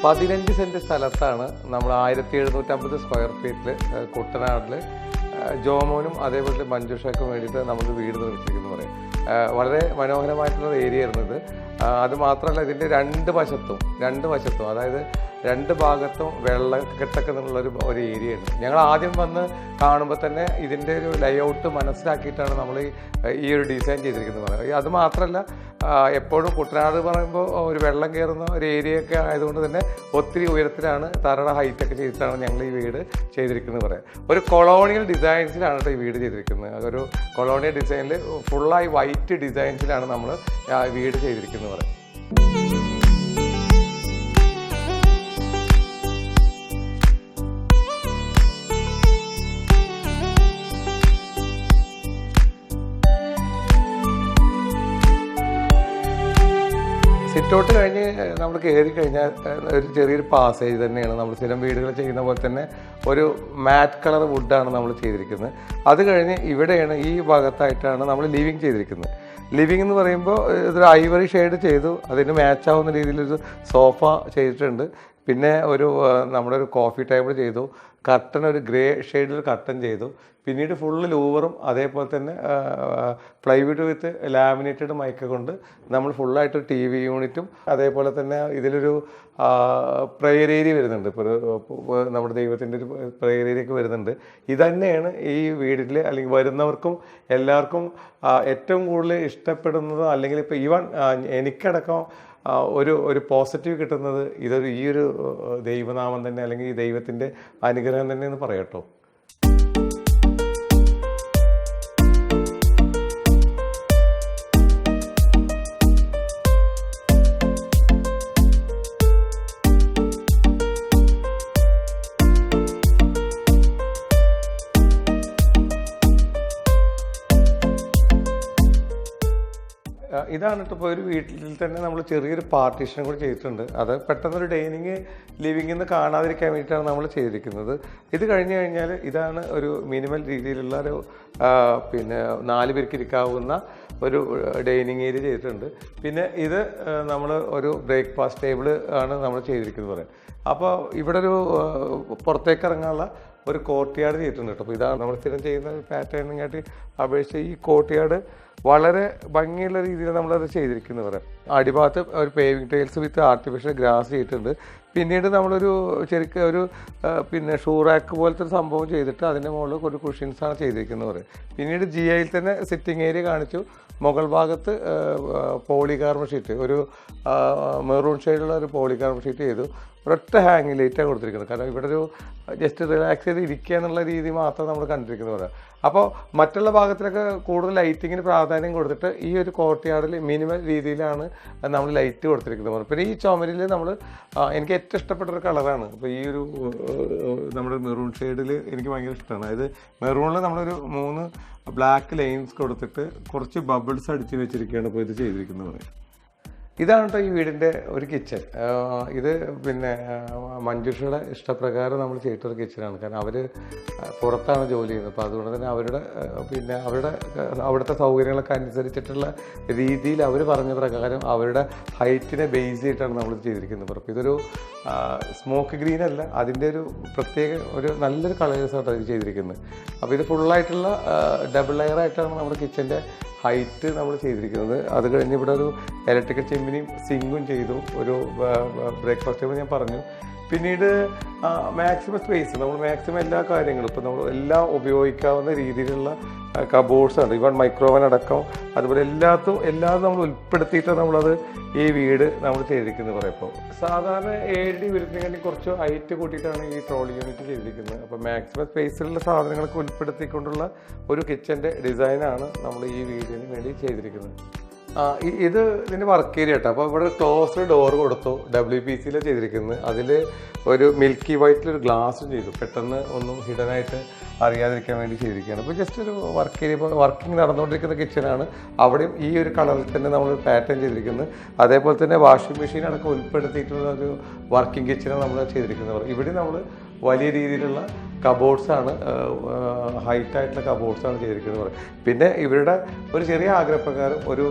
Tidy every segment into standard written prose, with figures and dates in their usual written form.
15 cent സ്ഥലത്താണ് നമ്മൾ 1750 square ഫീറ്റിൽ കുട്ടനാട്ടിൽ ജോമോനും അതേപോലെ മഞ്ജുഷയ്ക്കും വേണ്ടിയിട്ട് നമ്മൾ വീട് നിർമ്മിച്ചിരിക്കുന്നു പറയും. വളരെ മനോഹരമായിട്ടുള്ള ഏരിയ ആയിരുന്നു ഇത്. അത് മാത്രമല്ല ഇതിൻ്റെ രണ്ട് വശത്തും അതായത് രണ്ട് ഭാഗത്തും വെള്ളക്കെട്ടൊക്കെ എന്നുള്ളൊരു ഏരിയയാണ്. ഞങ്ങൾ ആദ്യം വന്ന് കാണുമ്പോൾ തന്നെ ഇതിൻ്റെ ഒരു ലേഔട്ട് മനസ്സിലാക്കിയിട്ടാണ് നമ്മൾ ഈ ഒരു ഡിസൈൻ ചെയ്തിരിക്കുന്നത് പറയുന്നത്. അത് മാത്രമല്ല എപ്പോഴും കുട്ടനാട് പറയുമ്പോൾ ഒരു വെള്ളം കയറുന്ന ഒരു ഏരിയയൊക്കെ ആയതുകൊണ്ട് തന്നെ ഒത്തിരി ഉയരത്തിലാണ് തറയുടെ ഹൈറ്റൊക്കെ ചെയ്തിട്ടാണ് ഞങ്ങൾ ഈ വീട് ചെയ്തിരിക്കുന്നത് പറയാം. ഒരു കൊളോണിയൽ ഡിസൈൻസിലാണ് ഈ വീട് ചെയ്തിരിക്കുന്നത്. ഒരു കൊളോണിയൽ ഡിസൈനിൽ ഫുള്ളായി വൈറ്റ് ഡിസൈൻസിലാണ് നമ്മൾ വീട് ചെയ്തിരിക്കുന്നത് പറയാം. സിറ്റൗട്ട് കഴിഞ്ഞ് നമ്മൾ കയറി കഴിഞ്ഞാൽ ഒരു ചെറിയൊരു പാസേജ് തന്നെയാണ്. നമ്മൾ സ്ഥിരം വീടുകൾ ചെയ്യുന്ന പോലെ തന്നെ ഒരു മാറ്റ് കളർ വുഡാണ് നമ്മൾ ചെയ്തിരിക്കുന്നത്. അത് കഴിഞ്ഞ് ഇവിടെയാണ് ഈ ഭാഗത്തായിട്ടാണ് നമ്മൾ ലിവിങ് ചെയ്തിരിക്കുന്നത്. ലിവിങ് എന്ന് പറയുമ്പോൾ ഇതൊരു ഐവറി ഷെയ്ഡ് ചെയ്തു, അതിന് മാച്ചാവുന്ന രീതിയിലൊരു സോഫ ചെയ്തിട്ടുണ്ട്. പിന്നെ നമ്മുടെ ഒരു കോഫി ടേബിൾ ചെയ്തു, കർട്ടൻ ഒരു ഗ്രേ ഷെയ്ഡിൽ കർട്ടൻ ചെയ്തു. പിന്നീട് ഫുള്ള് ലൂവറും അതേപോലെ തന്നെ പ്ലൈവുഡ് വിത്ത് ലാമിനേറ്റഡ് മൈക്ക കൊണ്ട് നമ്മൾ ഫുള്ളായിട്ട് TV യൂണിറ്റും അതേപോലെ തന്നെ ഇതിലൊരു പ്രെയർ ഏരിയ വരുന്നുണ്ട്. ഇപ്പോൾ നമ്മുടെ ദൈവത്തിൻ്റെ ഒരു പ്രെയർ ഏരിയ ഒക്കെ വരുന്നുണ്ട്. ഇതന്നെയാണ് ഈ വീട്ടിൽ അല്ലെങ്കിൽ വരുന്നവർക്കും എല്ലാവർക്കും ഏറ്റവും കൂടുതൽ ഇഷ്ടപ്പെടുന്നത്. അല്ലെങ്കിൽ ഇപ്പോൾ ഈവൻ എനിക്കടക്കം ഒരു പോസിറ്റീവ് കിട്ടുന്നത് ഈ ഒരു ദൈവനാമം തന്നെ അല്ലെങ്കിൽ ഈ ദൈവത്തിൻ്റെ അനുഗ്രഹം തന്നെ എന്ന് പറയട്ടോ. ഇതാണ് ഇപ്പോൾ ഒരു വീട്ടിൽ തന്നെ നമ്മൾ ചെറിയൊരു പാർട്ടീഷൻ കൂടി ചെയ്തിട്ടുണ്ട്. അത് പെട്ടെന്നൊരു ഡൈനിങ് ലിവിങ്ങിൽ നിന്ന് കാണാതിരിക്കാൻ വേണ്ടിയിട്ടാണ് നമ്മൾ ചെയ്തിരിക്കുന്നത്. ഇത് കഴിഞ്ഞ് കഴിഞ്ഞാൽ ഇതാണ് ഒരു മിനിമൽ രീതിയിലുള്ള ഒരു 4 പേർക്ക് ഇരിക്കാവുന്ന ഒരു ഡൈനിങ് ഏരിയ ചെയ്തിട്ടുണ്ട്. പിന്നെ ഇത് നമ്മൾ ഒരു ബ്രേക്ക്ഫാസ്റ്റ് ടേബിൾ ആണ് നമ്മൾ ചെയ്തിരിക്കുന്നത് പറയാം. അപ്പോൾ ഇവിടെ ഒരു പുറത്തേക്ക് ഇറങ്ങാനുള്ള ഒരു കോർട്ട്യാർഡ് ചെയ്തിട്ടുണ്ട് കേട്ടോ. അപ്പോൾ ഇതാണ് നമ്മൾ സ്ഥിരം ചെയ്യുന്ന പാറ്റേണിങ്ങായിട്ട് അപേക്ഷിച്ച് ഈ കോർട്ട്യാർഡ് വളരെ ഭംഗിയുള്ള രീതിയിൽ നമ്മളത് ചെയ്തിരിക്കുന്നത് പറയാം. അടിഭാഗത്ത് ഒരു പേവിങ് ടൈൽസ് വിത്ത് ആർട്ടിഫിഷ്യൽ ഗ്രാസ് ചെയ്തിട്ടുണ്ട്. പിന്നീട് നമ്മളൊരു ശരിക്കും ഒരു ഷൂ റാക്ക് പോലത്തെ ഒരു സംഭവം ചെയ്തിട്ട് അതിൻ്റെ മുകളിൽ ഒരു കുഷ്യൻസാണ് ചെയ്തിരിക്കുന്നത് പറയും. പിന്നീട് GIയിൽ തന്നെ സിറ്റിംഗ് ഏരിയ കാണിച്ചു. മുകൾ ഭാഗത്ത് പോളികാർബൺ ഷീറ്റ് ഒരു മെറൂൺ ഷെയ്ഡുള്ള ഒരു പോളികാർബൺ ഷീറ്റ് ചെയ്തു. ഒരൊറ്റ ഹാങ് ലൈറ്റാണ് കൊടുത്തിരിക്കുന്നത്. കാരണം ഇവിടെ ഒരു ജസ്റ്റ് റിലാക്സ് ചെയ്ത് ഇരിക്കുക എന്നുള്ള രീതി മാത്രം നമ്മൾ കണ്ടിരിക്കുന്നത് പറയാം. അപ്പോൾ മറ്റുള്ള ഭാഗത്തിലൊക്കെ കൂടുതൽ ലൈറ്റിങ്ങിന് പ്രാധാന്യം കൊടുത്തിട്ട് ഈ ഒരു കോർട്ട്യാർഡിൽ മിനിമൽ രീതിയിലാണ് നമ്മൾ ലൈറ്റ് കൊടുത്തിരിക്കുന്നത്. പിന്നെ ഈ ചുമരിൽ എനിക്ക് ഏറ്റവും ഇഷ്ടപ്പെട്ട ഒരു കളറാണ്. അപ്പോൾ ഈ ഒരു നമ്മുടെ മെറൂൺ ഷെയ്ഡിൽ എനിക്ക് ഭയങ്കര ഇഷ്ടമാണ്. അതായത് മെറൂണിൽ നമ്മളൊരു 3 ബ്ലാക്ക് ലൈൻസ് കൊടുത്തിട്ട് കുറച്ച് ബബിൾസ് അടിച്ച് വെച്ചിരിക്കുകയാണ് ഇപ്പോൾ ഇത് ചെയ്തിരിക്കുന്നത്. ഇതാണ് കേട്ടോ ഈ വീടിൻ്റെ ഒരു കിച്ചൺ. ഇത് മഞ്ജുഷയുടെ ഇഷ്ടപ്രകാരം നമ്മൾ ചെയ്തിട്ടൊരു കിച്ചണാണ്. കാരണം അവർ പുറത്താണ് ജോലി ചെയ്യുന്നത്. അപ്പോൾ അതുകൊണ്ട് തന്നെ അവിടുത്തെ സൗകര്യങ്ങളൊക്കെ അനുസരിച്ചിട്ടുള്ള രീതിയിൽ അവർ പറഞ്ഞ പ്രകാരം അവരുടെ ഹൈറ്റിനെ ബേസ് ചെയ്തിട്ടാണ് നമ്മൾ ചെയ്തിരിക്കുന്നത്. അപ്പോൾ ഇതൊരു സ്മോക്ക് ഗ്രീൻ അല്ല, അതിൻ്റെ ഒരു പ്രത്യേക ഒരു നല്ലൊരു കളേഴ്സാണ് ഇത് ചെയ്തിരിക്കുന്നത്. അപ്പോൾ ഇത് ഫുള്ളായിട്ടുള്ള ഡബിൾ ലെയറായിട്ടാണ് നമ്മുടെ കിച്ചൻ്റെ ഹൈറ്റ് നമ്മൾ ചെയ്തിരിക്കുന്നത്. അത് കഴിഞ്ഞ് ഇവിടെ ഒരു ഇലക്ട്രിക്കൽ ചിമ്മിനിയും സിങ്കും ചെയ്തു. ഒരു ബ്രേക്ക്ഫാസ്റ്റ് ടേബിൾ ഞാൻ പറഞ്ഞു. പിന്നീട് മാക്സിമം സ്പേസ് നമ്മൾ മാക്സിമം എല്ലാ കാര്യങ്ങളും ഇപ്പോൾ നമ്മൾ എല്ലാം ഉപയോഗിക്കാവുന്ന രീതിയിലുള്ള കബോർഡ്സാണ്. ഈവൻ മൈക്രോവൻ അടക്കം അതുപോലെ എല്ലാം നമ്മൾ ഉൾപ്പെടുത്തിയിട്ടാണ് നമ്മളത് ഈ വീട് നമ്മൾ ചെയ്തിരിക്കുന്നത് പറയുമ്പോൾ. സാധാരണ 7D വരുന്നതിന് കുറച്ച് ഹൈറ്റ് കൂട്ടിയിട്ടാണ് ഈ ട്രോളി യൂണിറ്റ് ചെയ്തിരിക്കുന്നത്. അപ്പോൾ മാക്സിമം സ്പേസിലുള്ള സാധനങ്ങളൊക്കെ ഉൾപ്പെടുത്തിക്കൊണ്ടുള്ള ഒരു കിച്ചൻ്റെ ഡിസൈനാണ് നമ്മൾ ഈ വീടിന് വേണ്ടി ചെയ്തിരിക്കുന്നത്. ഇതിൻ്റെ വർക്ക് ഏരിയ കേട്ടോ. അപ്പോൾ ഇവിടെ ക്ലോസ്ഡ് ഡോർ കൊടുത്തു, WPCയിൽ ചെയ്തിരിക്കുന്നത്. അതിൽ ഒരു മിൽക്കി വൈറ്റിലൊരു ഗ്ലാസും ചെയ്തു, പെട്ടെന്ന് ഒന്നും ഹിഡനായിട്ട് അറിയാതിരിക്കാൻ വേണ്ടി ചെയ്തിരിക്കുകയാണ്. അപ്പോൾ ജസ്റ്റ് ഒരു വർക്ക് ഏരിയ, ഇപ്പോൾ വർക്കിംഗ് നടന്നുകൊണ്ടിരിക്കുന്ന കിച്ചണാണ്. അവിടെയും ഈ ഒരു കളറിൽ തന്നെ നമ്മൾ പാറ്റേൺ ചെയ്തിരിക്കുന്നത്. അതേപോലെ തന്നെ വാഷിംഗ് മെഷീൻ അടക്കം ഉൾപ്പെടുത്തിയിട്ടുള്ള ഒരു വർക്കിംഗ് കിച്ചണാണ് നമ്മൾ ചെയ്തിരിക്കുന്നത്. ഇവിടെ നമ്മൾ വലിയ രീതിയിലുള്ള കബോർഡ്സാണ്, ഹൈറ്റായിട്ടുള്ള കബോർഡ്സാണ് ചെയ്തിരിക്കുന്നത് പറയും. പിന്നെ ഇവരുടെ ഒരു ചെറിയ ആഗ്രഹപ്രകാരം ഒരു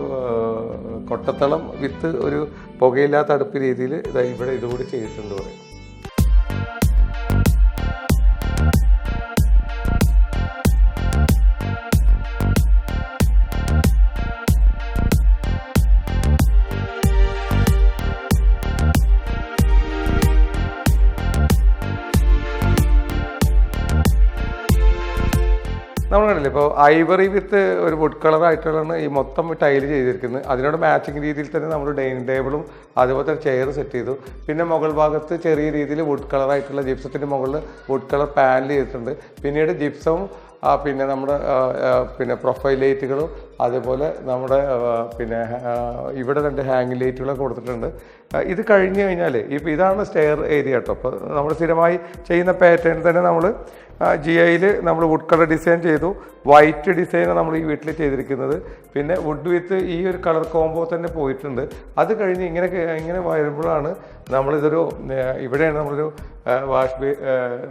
കൊട്ടത്തളം വിത്ത് ഒരു പുകയില്ലാത്ത അടുപ്പ് രീതിയിൽ ഇവിടെ ഇതുകൂടി ചെയ്തിട്ടുണ്ട് പറയും. നമ്മൾ കണ്ടില്ലേ, ഇപ്പോൾ ഐവറി വിത്ത് ഒരു വുഡ് കളറായിട്ടുള്ളതാണ് ഈ മൊത്തം ടൈല് ചെയ്തിരിക്കുന്നത്. അതിനോട് മാച്ചിങ് രീതിയിൽ തന്നെ നമ്മൾ ഡൈനിങ് ടേബിളും അതുപോലെ തന്നെ ചെയർ സെറ്റ് ചെയ്തു. പിന്നെ മുകൾ ഭാഗത്ത് ചെറിയ രീതിയിൽ വുഡ് കളറായിട്ടുള്ള ജിപ്സത്തിൻ്റെ മുകളിൽ വുഡ് കളർ പാനൽ ചെയ്തിട്ടുണ്ട്. പിന്നീട് ജിപ്സവും പിന്നെ നമ്മുടെ പിന്നെ പ്രൊഫൈൽ ലൈറ്റുകളും അതുപോലെ നമ്മുടെ പിന്നെ ഇവിടെ 2 ഹാങ്ങിങ് ലൈറ്റുകളൊക്കെ കൊടുത്തിട്ടുണ്ട്. ഇത് കഴിഞ്ഞ് കഴിഞ്ഞാൽ ഇപ്പോൾ ഇതാണ് സ്റ്റെയർ ഏരിയ കേട്ടോ. അപ്പോൾ നമ്മൾ സ്ഥിരമായി ചെയ്യുന്ന പാറ്റേൺ തന്നെ നമ്മൾ GIയിൽ നമ്മൾ വുഡ് കളർ ഡിസൈൻ ചെയ്തു. വൈറ്റ് ഡിസൈനാണ് നമ്മൾ ഈ വീട്ടിൽ ചെയ്തിരിക്കുന്നത്. പിന്നെ വുഡ് വിത്ത് ഈ ഒരു കളർ കോംബോ തന്നെ പോയിട്ടുണ്ട്. അത് കഴിഞ്ഞ് ഇങ്ങനെ വരുമ്പോഴാണ് നമ്മളിതൊരു ഇവിടെയാണ് നമ്മളൊരു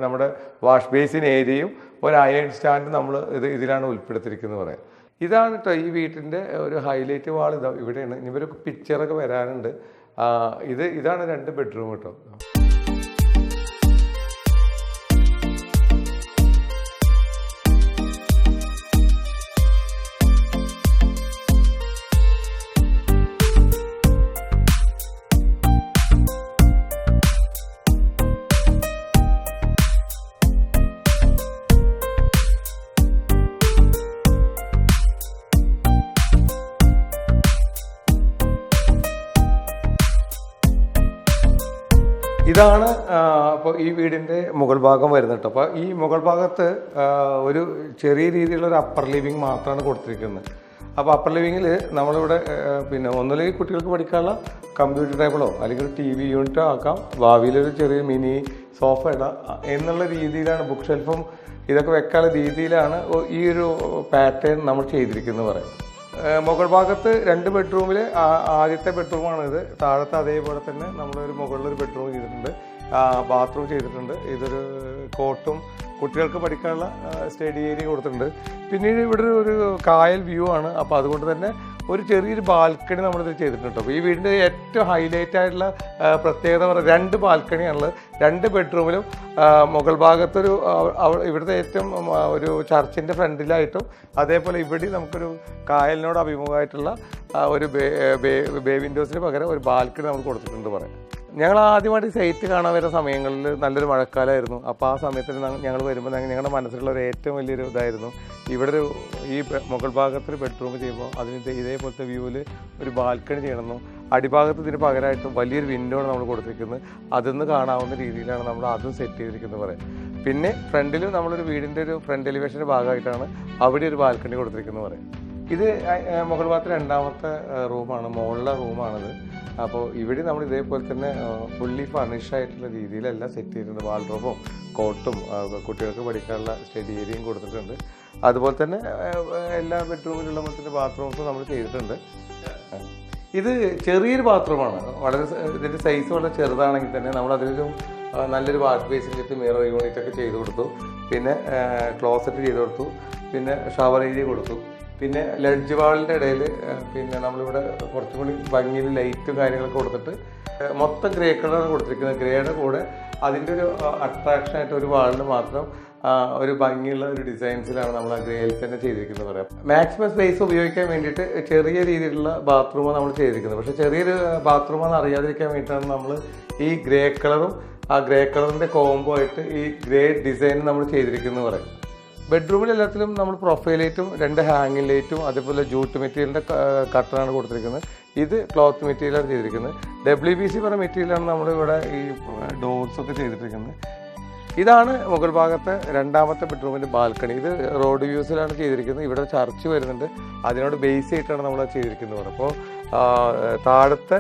നമ്മുടെ വാഷ് ബേസിൻ ഏരിയയും ഒരു അയൺ സ്റ്റാൻഡ് നമ്മൾ ഇതിലാണ് ഉൾപ്പെടുത്തിയിരിക്കുന്നത് പറയാം. ഇതാണ് കേട്ടോ ഈ വീട്ടിൻ്റെ ഒരു ഹൈലൈറ്റ് വാൾ. ഇവിടെയാണ്. ഇനി ഒരു പിക്ചറൊക്കെ വരാനുണ്ട്. ഇതാണ് 2 ബെഡ്റൂം കേട്ടോ. ഇതാണ് അപ്പോൾ ഈ വീടിൻ്റെ മുകൾ ഭാഗം വരുന്നത് കേട്ടോ. അപ്പോൾ ഈ മുകൾ ഭാഗത്ത് ഒരു ചെറിയ രീതിയിലുള്ളൊരു അപ്പർ ലിവിങ് മാത്രമാണ് കൊടുത്തിരിക്കുന്നത്. അപ്പോൾ അപ്പർ ലിവിങ്ങിൽ നമ്മളിവിടെ പിന്നെ ഒന്നുമില്ലെങ്കിൽ കുട്ടികൾക്ക് പഠിക്കാനുള്ള കമ്പ്യൂട്ടർ ടേബിളോ അല്ലെങ്കിൽ ഒരു TV യൂണിറ്റോ ആക്കാം, ഭാവിയിലൊരു ചെറിയ മിനി സോഫ ഇടാം എന്നുള്ള രീതിയിലാണ്, ബുക്ക് ഷെൽഫും ഇതൊക്കെ വെക്കാനുള്ള രീതിയിലാണ് ഈ ഒരു പാറ്റേൺ നമ്മൾ ചെയ്തിരിക്കുന്നത് പറയാം. മുകൾ ഭാഗത്ത് 2 ബെഡ്റൂമിൽ ആദ്യത്തെ ബെഡ്റൂമാണിത്. താഴത്തെ അതേപോലെ തന്നെ നമ്മളൊരു മുകളിലൊരു ബെഡ്റൂം ചെയ്തിട്ടുണ്ട്, ബാത്റൂം ചെയ്തിട്ടുണ്ട്. ഇതൊരു കോട്ടും കുട്ടികൾക്ക് പഠിക്കാനുള്ള സ്റ്റഡി ഏരിയ കൊടുത്തിട്ടുണ്ട്. പിന്നീട് ഇവിടെ ഒരു കായൽ വ്യൂ ആണ്. അപ്പോൾ അതുകൊണ്ട് തന്നെ ഒരു ചെറിയൊരു ബാൽക്കണി നമ്മളിത് ചെയ്തിട്ടുണ്ട്. അപ്പോൾ ഈ വീടിൻ്റെ ഏറ്റവും ഹൈലൈറ്റ് ആയിട്ടുള്ള പ്രത്യേകത പറയുക 2 ബാൽക്കണിയാണുള്ളത്. 2 ബെഡ്റൂമിലും മുകൾ ഭാഗത്തൊരു ഇവിടുത്തെ ഏറ്റവും ഒരു ചർച്ചിൻ്റെ ഫ്രണ്ടിലായിട്ടും അതേപോലെ ഇവിടെ നമുക്കൊരു കായലിനോട് അഭിമുഖമായിട്ടുള്ള ഒരു ബേ വിൻഡോസിന് പകരം ഒരു ബാൽക്കണി നമുക്ക് കൊടുത്തിട്ടുണ്ട് പറയാം. ഞങ്ങൾ ആദ്യമായിട്ട് സൈറ്റ് കാണാൻ വരുന്ന സമയങ്ങളിൽ നല്ലൊരു മഴക്കാലമായിരുന്നു. അപ്പോൾ ആ സമയത്ത് ഞങ്ങൾ വരുമ്പോൾ ഞങ്ങളുടെ മനസ്സിലുള്ള ഒരു ഏറ്റവും വലിയൊരു ഇതായിരുന്നു ഇവിടെ ഈ മുകൾ ഭാഗത്തൊരു ബെഡ്റൂം ചെയ്യുമ്പോൾ അതിന് ഇതേപോലത്തെ വ്യൂവിൽ ഒരു ബാൽക്കണി ചെയ്യണമെന്നും അടിഭാഗത്ത് ഇതിന് പകരമായിട്ട് വലിയൊരു വിൻഡോ ആണ് നമ്മൾ കൊടുത്തിരിക്കുന്നത്. അതൊന്ന് കാണാവുന്ന രീതിയിലാണ് നമ്മൾ അതും സെറ്റ് ചെയ്തിരിക്കുന്നത് പറയാം. പിന്നെ ഫ്രണ്ടിലും നമ്മളൊരു വീടിൻ്റെ ഒരു ഫ്രണ്ട് എലിവേഷൻ്റെ ഭാഗമായിട്ടാണ് അവിടെ ഒരു ബാൽക്കണി കൊടുത്തിരിക്കുന്നത് പറയാം. ഇത് മുകൾ ഭാഗത്ത് 2ാമത്തെ റൂമാണ്, മുകളിലെ റൂമാണിത്. അപ്പോൾ ഇവിടെ നമ്മൾ ഇതേപോലെ തന്നെ ഫുള്ളി ഫർണിഷായിട്ടുള്ള രീതിയിലെല്ലാം സെറ്റ് ചെയ്തിട്ടുണ്ട്. വാൾഡ്രോബും കോട്ടും കുട്ടികൾക്ക് പഠിക്കാനുള്ള സ്റ്റഡി ഏരിയയും കൊടുത്തിട്ടുണ്ട്. അതുപോലെ തന്നെ എല്ലാ ബെഡ്റൂമിലുള്ള മറ്റൊരു ബാത്റൂംസും നമ്മൾ ചെയ്തിട്ടുണ്ട്. ഇത് ചെറിയൊരു ബാത്റൂമാണ്. വളരെ ഇതിൻ്റെ സൈസ് വളരെ ചെറുതാണെങ്കിൽ തന്നെ നമ്മളതിലൊരു നല്ലൊരു വാഷ് ബേസിൻ വിത്ത് മിറർ യൂണിറ്റൊക്കെ ചെയ്ത് കൊടുത്തു. പിന്നെ ക്ലോസറ്റ് ചെയ്ത് കൊടുത്തു. പിന്നെ ഷവർ ഏരിയ കൊടുത്തു. പിന്നെ ലഡ്ജ് വാളിൻ്റെ ഇടയിൽ പിന്നെ നമ്മളിവിടെ കുറച്ചും കൂടി ഭംഗിയിൽ ലൈറ്റും കാര്യങ്ങളൊക്കെ കൊടുത്തിട്ട് മൊത്തം ഗ്രേ കളറാണ് കൊടുത്തിരിക്കുന്നത്. ഗ്രേയുടെ കൂടെ അതിൻ്റെ ഒരു അട്രാക്ഷനായിട്ട് ഒരു വാളിന് മാത്രം ഒരു ഭംഗിയുള്ള ഒരു ഡിസൈൻസിലാണ് നമ്മൾ ആ ഗ്രേയിൽ തന്നെ ചെയ്തിരിക്കുന്നത് പറയാം. മാക്സിമം സ്പേസ് ഉപയോഗിക്കാൻ വേണ്ടിയിട്ട് ചെറിയ രീതിയിലുള്ള ബാത്റൂമാണ് നമ്മൾ ചെയ്തിരിക്കുന്നത്. പക്ഷേ ചെറിയൊരു ബാത്റൂമാണെന്ന് അറിയാതിരിക്കാൻ വേണ്ടിയിട്ടാണ് നമ്മൾ ഈ ഗ്രേ കളറും ആ ഗ്രേ കളറിൻ്റെ കോംബോ ആയിട്ട് ഈ ഗ്രേ ഡിസൈൻ നമ്മൾ ചെയ്തിരിക്കുന്നത് പറയാം. ബെഡ്റൂമിൽ എല്ലാത്തിലും നമ്മൾ പ്രൊഫൈൽ ലൈറ്റും 2 ഹാങ്ങിങ് ലൈറ്റും അതേപോലെ ജൂട്ട് മെറ്റീരിയലിൻ്റെ കട്ടറാണ് കൊടുത്തിരിക്കുന്നത്. ഇത് ക്ലോത്ത് മെറ്റീരിയലാണ് ചെയ്തിരിക്കുന്നത്. WPC പറഞ്ഞ മെറ്റീരിയലാണ് നമ്മളിവിടെ ഈ ഡോർസൊക്കെ ചെയ്തിട്ടിരിക്കുന്നത്. ഇതാണ് മുകൾ ഭാഗത്തെ 2ാമത്തെ ബെഡ്റൂമിൻ്റെ ബാൽക്കണി. ഇത് റോഡ് വ്യൂസിലാണ് ചെയ്തിരിക്കുന്നത്. ഇവിടെ ചർച്ച് വരുന്നുണ്ട്, അതിനോട് ബേസ് ആയിട്ടാണ് നമ്മൾ ചെയ്തിരിക്കുന്നത്. അപ്പോൾ താഴത്തെ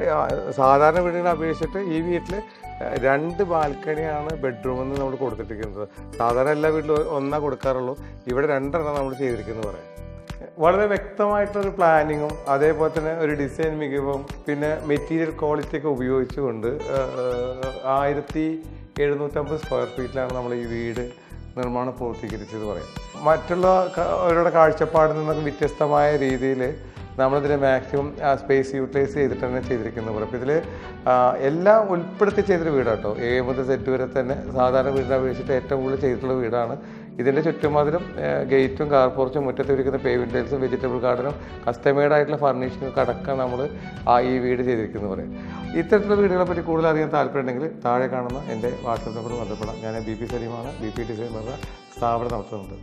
സാധാരണ വീടിനെ അപേക്ഷിച്ചിട്ട് ഈ വീട്ടിൽ 2 ബാൽക്കണിയാണ് ബെഡ്റൂമെന്ന് നമ്മൾ കൊടുത്തിട്ടിരിക്കുന്നത്. സാധാരണ എല്ലാ വീട്ടിലും 1 കൊടുക്കാറുള്ളൂ. ഇവിടെ 2 നമ്മൾ ചെയ്തിരിക്കുന്നത് പറയാം. വളരെ വ്യക്തമായിട്ടൊരു പ്ലാനിങ്ങും അതേപോലെ തന്നെ ഒരു ഡിസൈൻ മികവും പിന്നെ മെറ്റീരിയൽ ക്വാളിറ്റി ഒക്കെ ഉപയോഗിച്ചുകൊണ്ട് 1750 സ്ക്വയർ ഫീറ്റിലാണ് നമ്മൾ ഈ വീട് നിർമ്മാണം പൂർത്തീകരിച്ചത് പറയാം. മറ്റുള്ളവരുടെ കാഴ്ചപ്പാടിൽ നിന്നൊക്കെ വ്യത്യസ്തമായ രീതിയിൽ നമ്മളിതിനെ മാക്സിമം സ്പേസ് യൂട്ടിലൈസ് ചെയ്തിട്ട് തന്നെ ചെയ്തിരിക്കുന്നത് പറയും. ഇതിൽ എല്ലാം ഉൾപ്പെടുത്തി ചെയ്തൊരു വീടാട്ടോ. A മുതൽ Z വരെ തന്നെ സാധാരണ വീടിനെ അപേക്ഷിച്ചിട്ട് ഏറ്റവും കൂടുതൽ ചെയ്തിട്ടുള്ള വീടാണ്. ഇതിൻ്റെ ചുറ്റുമതിലും ഗേറ്റും കാർ പോർച്ചും മുറ്റത്ത് ഇരിക്കുന്ന പേവിംഗ് ടൈൽസും വെജിറ്റബിൾ ഗാർഡനും കസ്റ്റമൈഡ് ആയിട്ടുള്ള ഫർണിഷിംഗ് അടക്കം നമ്മൾ ഈ വീട് ചെയ്തിരിക്കുന്നത് പറയും. ഇത്തരത്തിലുള്ള വീടുകളെ പറ്റി കൂടുതൽ അറിയാൻ താല്പര്യമുണ്ടെങ്കിൽ താഴെ കാണുന്ന എൻ്റെ വാട്സപ്പ് നമ്പർ ബന്ധപ്പെടാം. ഞാൻ BP സലീമാണ്. BP ഡിസൈൻ എന്ന സ്ഥാപനം നടത്തുന്നുണ്ട്.